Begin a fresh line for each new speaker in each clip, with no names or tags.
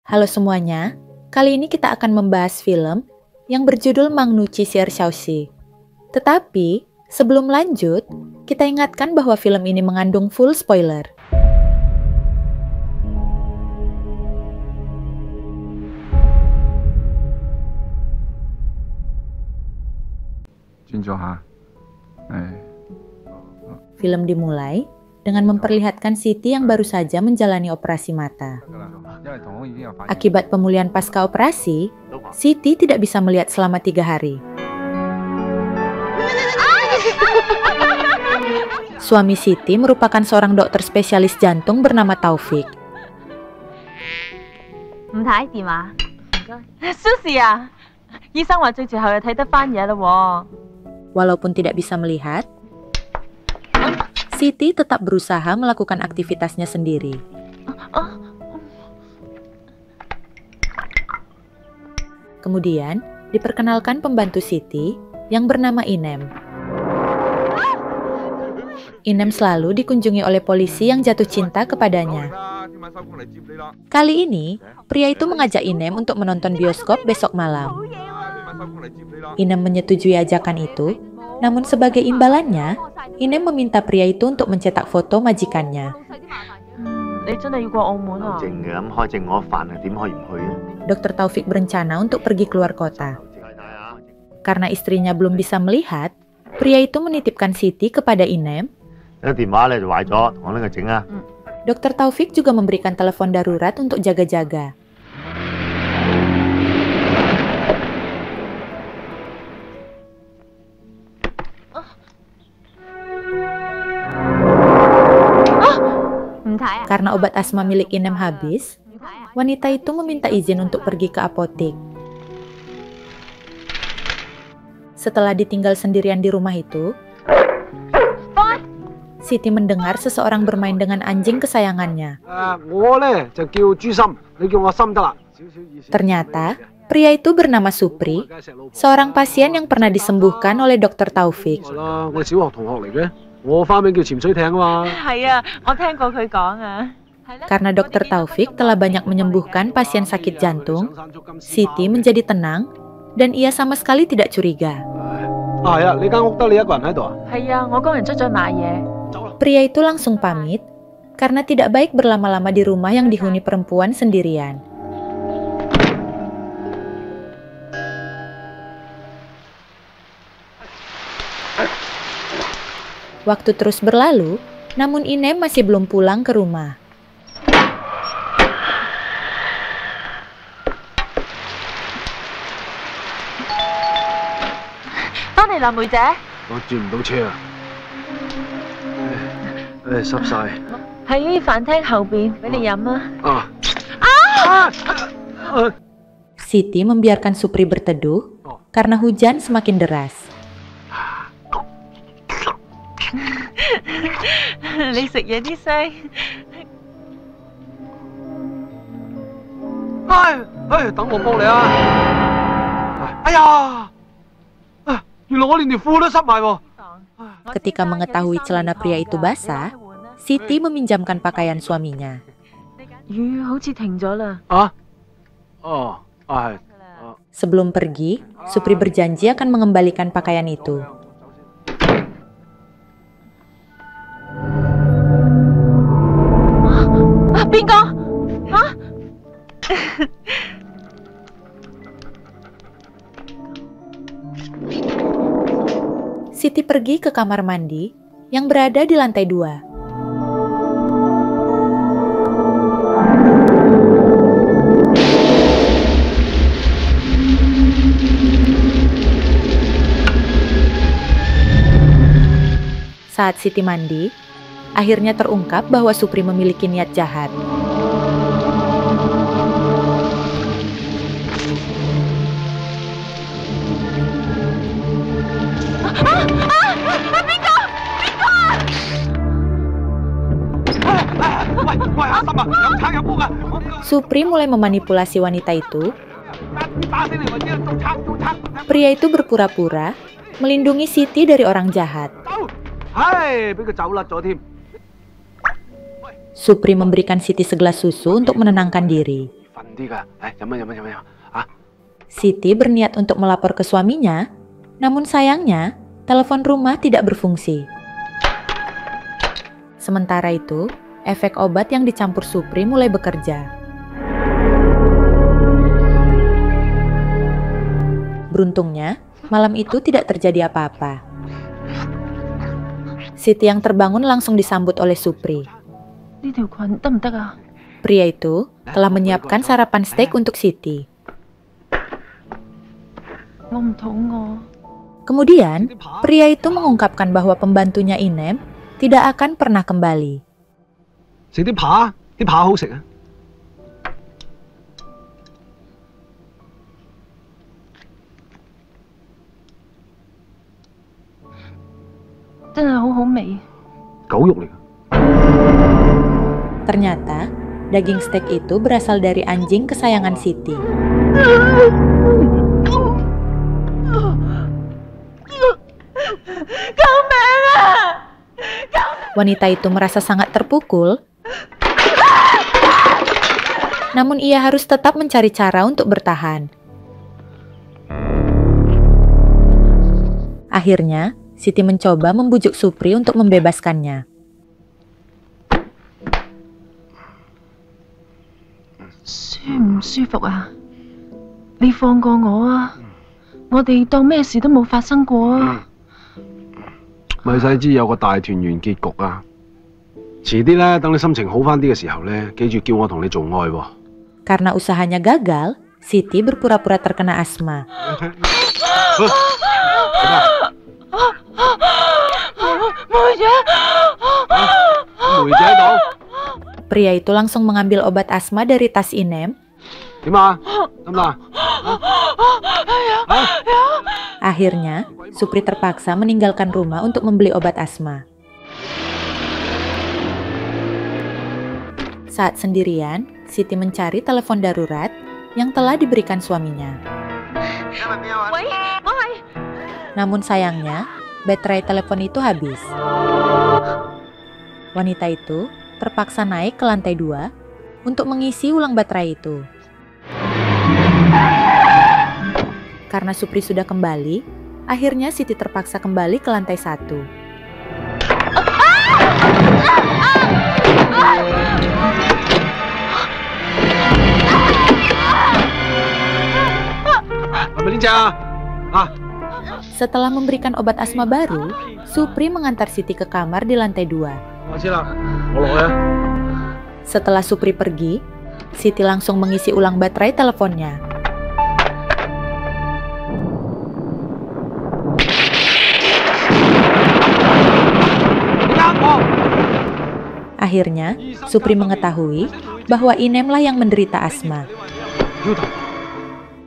Halo semuanya, kali ini kita akan membahas film yang berjudul Mang Nu Chi Sier Xiao Xi. Tetapi, sebelum lanjut, kita ingatkan bahwa film ini mengandung full spoiler. Film dimulai dengan memperlihatkan Siti yang baru saja menjalani operasi mata. Akibat pemulihan pasca operasi, Siti tidak bisa melihat selama 3 hari. Suami Siti merupakan seorang dokter spesialis jantung bernama Taufik. Walaupun tidak bisa melihat, Siti tetap berusaha melakukan aktivitasnya sendiri. Kemudian, diperkenalkan pembantu Siti yang bernama Inem. Inem selalu dikunjungi oleh polisi yang jatuh cinta kepadanya. Kali ini, pria itu mengajak Inem untuk menonton bioskop besok malam. Inem menyetujui ajakan itu, namun sebagai imbalannya, Inem meminta pria itu untuk mencetak foto majikannya. Dr. Taufik berencana untuk pergi keluar kota. Karena istrinya belum bisa melihat, pria itu menitipkan Siti kepada Inem. Dr. Taufik juga memberikan telepon darurat untuk jaga-jaga. Karena obat asma milik Inem habis, wanita itu meminta izin untuk pergi ke apotik. Setelah ditinggal sendirian di rumah itu, Siti mendengar seseorang bermain dengan anjing kesayangannya. Ternyata, pria itu bernama Supri, seorang pasien yang pernah disembuhkan oleh Dr. Taufik. Karena Dr. Taufik telah banyak menyembuhkan pasien sakit jantung, Siti menjadi tenang dan ia sama sekali tidak curiga. Pria itu langsung pamit karena tidak baik berlama-lama di rumah yang dihuni perempuan sendirian. Waktu terus berlalu, namun Inem masih belum pulang ke rumah. Siti membiarkan Supri berteduh karena hujan semakin deras. Ketika mengetahui celana pria itu basah, Siti meminjamkan pakaian suaminya. Sebelum pergi, Supri berjanji akan mengembalikan pakaian itu. Siti pergi ke kamar mandi yang berada di lantai 2. Saat Siti mandi, akhirnya terungkap bahwa Supri memiliki niat jahat. Supri mulai memanipulasi wanita itu. Pria itu berpura-pura melindungi Siti dari orang jahat. Supri memberikan Siti segelas susu untuk menenangkan diri. Siti berniat untuk melapor ke suaminya, namun sayangnya telepon rumah tidak berfungsi. Sementara itu, efek obat yang dicampur Supri mulai bekerja. Beruntungnya, malam itu tidak terjadi apa-apa. Siti yang terbangun langsung disambut oleh Supri. Pria itu telah menyiapkan sarapan steak untuk Siti. Kemudian, pria itu mengungkapkan bahwa pembantunya Inem tidak akan pernah kembali. Ternyata, daging steak itu berasal dari anjing kesayangan Siti. Wanita itu merasa sangat terpukul, namun ia harus tetap mencari cara untuk bertahan. Akhirnya, Siti mencoba membujuk Supri untuk membebaskannya. Karena usahanya gagal, Siti berpura-pura terkena asma. Pria itu langsung mengambil obat asma dari tas Inem. Akhirnya, Supri terpaksa meninggalkan rumah untuk membeli obat asma. Saat sendirian, Siti mencari telepon darurat yang telah diberikan suaminya. Namun sayangnya, baterai telepon itu habis. Wanita itu terpaksa naik ke lantai 2 untuk mengisi ulang baterai itu. Karena Supri sudah kembali, akhirnya Siti terpaksa kembali ke lantai 1. Setelah memberikan obat asma baru, Supri mengantar Siti ke kamar di lantai 2. Setelah Supri pergi, Siti langsung mengisi ulang baterai teleponnya. Akhirnya, Supri mengetahui bahwa Inemlah yang menderita asma.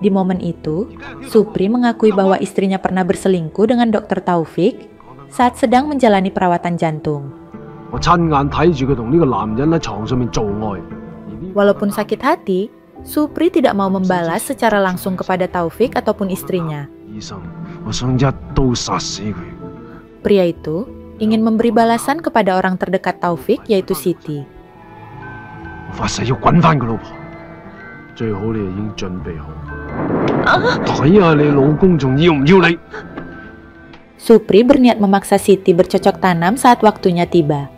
Di momen itu, Supri mengakui bahwa istrinya pernah berselingkuh dengan Dr. Taufik saat sedang menjalani perawatan jantung. Walaupun sakit hati, Supri tidak mau membalas secara langsung kepada Taufik ataupun istrinya. Pria itu ingin memberi balasan kepada orang terdekat Taufik, yaitu Siti. Supri berniat memaksa Siti bercocok tanam saat waktunya tiba.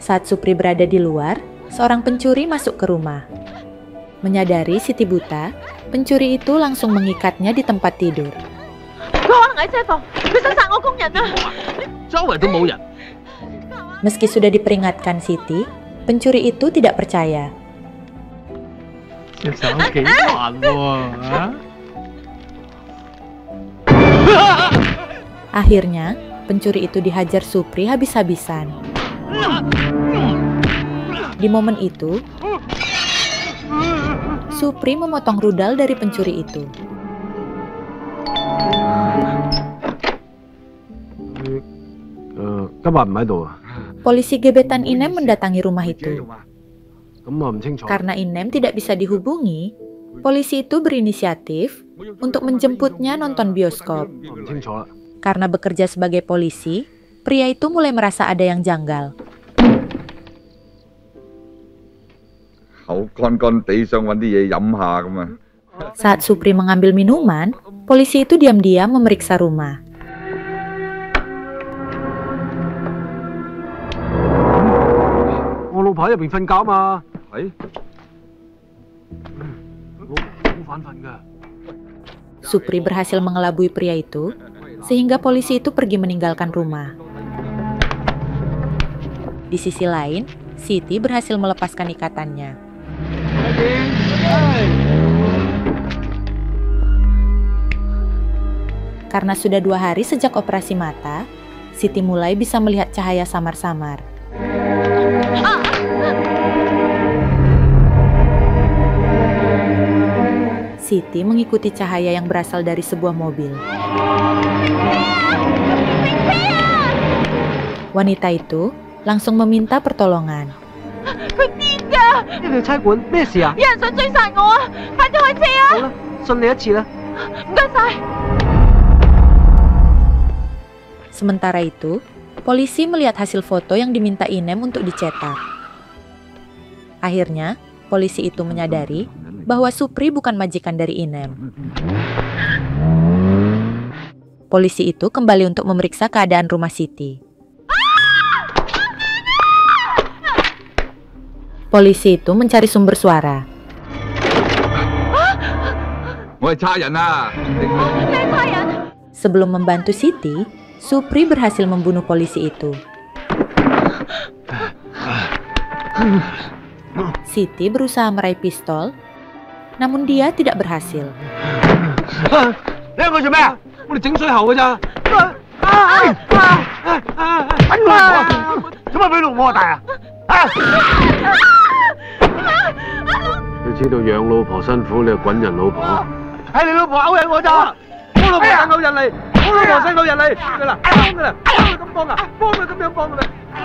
Saat Supri berada di luar, seorang pencuri masuk ke rumah. Menyadari Siti buta, pencuri itu langsung mengikatnya di tempat tidur. Meski sudah diperingatkan Siti, pencuri itu tidak percaya. Akhirnya, pencuri itu dihajar Supri habis-habisan. Di momen itu, Supri memotong rudal dari pencuri itu. Polisi gebetan Inem mendatangi rumah itu. Karena Inem tidak bisa dihubungi, polisi itu berinisiatif untuk menjemputnya nonton bioskop. Karena bekerja sebagai polisi, pria itu mulai merasa ada yang janggal. Saat Supri mengambil minuman, polisi itu diam-diam memeriksa rumah. Supri berhasil mengelabui pria itu, sehingga polisi itu pergi meninggalkan rumah. Di sisi lain, Siti berhasil melepaskan ikatannya. Karena sudah 2 hari sejak operasi mata, Siti mulai bisa melihat cahaya samar-samar. Siti mengikuti cahaya yang berasal dari sebuah mobil. Wanita itu langsung meminta pertolongan. Sementara itu, polisi melihat hasil foto yang diminta Inem untuk dicetak. Akhirnya, polisi itu menyadari bahwa Supri bukan majikan dari Inem. Polisi itu kembali untuk memeriksa keadaan rumah Siti. Polisi itu mencari sumber suara. Sebelum membantu Siti, Supri berhasil membunuh polisi itu. Siti berusaha meraih pistol, namun dia tidak berhasil.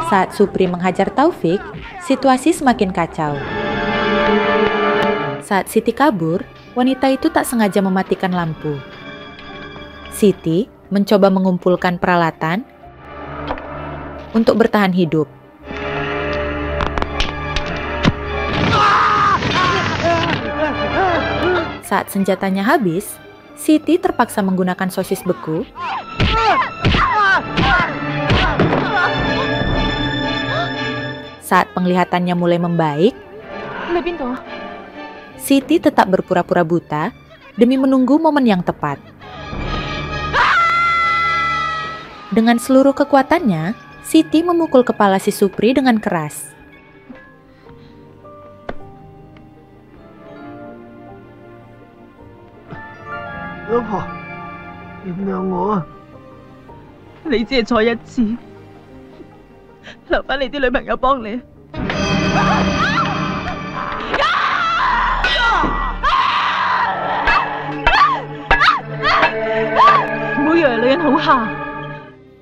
Saat Supri menghajar Taufik, situasi semakin kacau. Saat Siti kabur, wanita itu tak sengaja mematikan lampu. Siti mencoba mengumpulkan peralatan untuk bertahan hidup. Saat senjatanya habis, Siti terpaksa menggunakan sosis beku saat penglihatannya mulai membaik. Siti tetap berpura-pura buta demi menunggu momen yang tepat. Dengan seluruh kekuatannya, Siti memukul kepala si Supri dengan keras.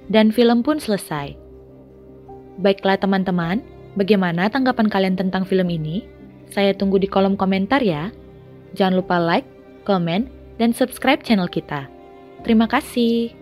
Dan film pun selesai. Baiklah teman-teman, bagaimana tanggapan kalian tentang film ini? Saya tunggu di kolom komentar ya. Jangan lupa like, komen, dan subscribe channel kita. Terima kasih.